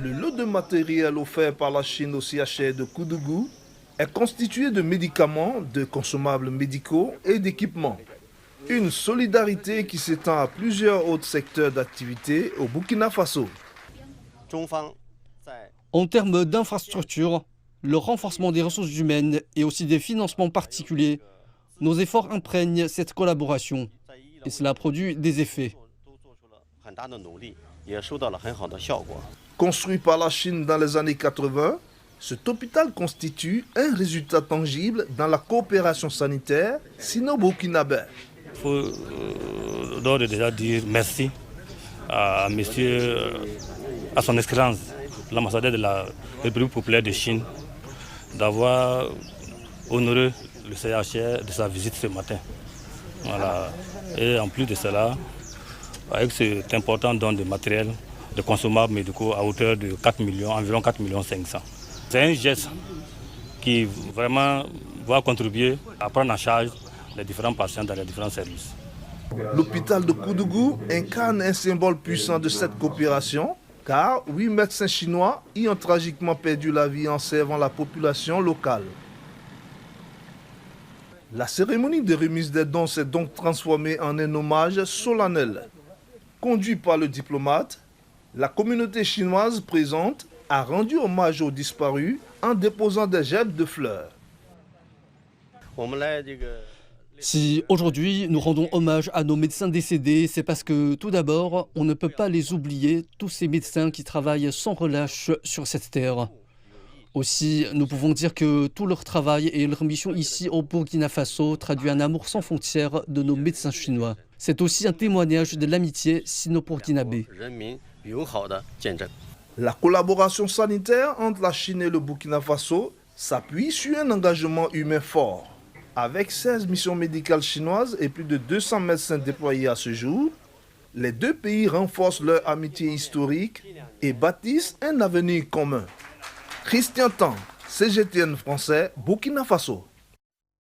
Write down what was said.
Le lot de matériel offert par la Chine au CHR de Koudougou est constitué de médicaments, de consommables médicaux et d'équipements. Une solidarité qui s'étend à plusieurs autres secteurs d'activité au Burkina Faso. En termes d'infrastructures, le renforcement des ressources humaines et aussi des financements particuliers, nos efforts imprègnent cette collaboration et cela produit des effets. Construit par la Chine dans les années 80, cet hôpital constitue un résultat tangible dans la coopération sanitaire sino-burkinabé. Il faut d'ores et déjà dire merci à monsieur, à son excellence, l'ambassadeur de la République populaire de Chine, d'avoir honoré le CHR de sa visite ce matin. Voilà. Et en plus de cela, avec cet important don de matériel, de consommables médicaux à hauteur de 4 millions, environ 4 millions 500. C'est un geste qui vraiment va contribuer à prendre en charge les différents patients dans les différents services. L'hôpital de Koudougou incarne un symbole puissant de cette coopération, car 8 médecins chinois y ont tragiquement perdu la vie en servant la population locale. La cérémonie de remise des dons s'est donc transformée en un hommage solennel. Conduit par le diplomate, la communauté chinoise présente a rendu hommage aux disparus en déposant des gerbes de fleurs. Si aujourd'hui nous rendons hommage à nos médecins décédés, c'est parce que tout d'abord, on ne peut pas les oublier, tous ces médecins qui travaillent sans relâche sur cette terre. Aussi, nous pouvons dire que tout leur travail et leur mission ici au Burkina Faso traduit un amour sans frontières de nos médecins chinois. C'est aussi un témoignage de l'amitié sino-burkinabé. La collaboration sanitaire entre la Chine et le Burkina Faso s'appuie sur un engagement humain fort. Avec 16 missions médicales chinoises et plus de 200 médecins déployés à ce jour, les deux pays renforcent leur amitié historique et bâtissent un avenir commun. Christian Tang, CGTN français, Burkina Faso.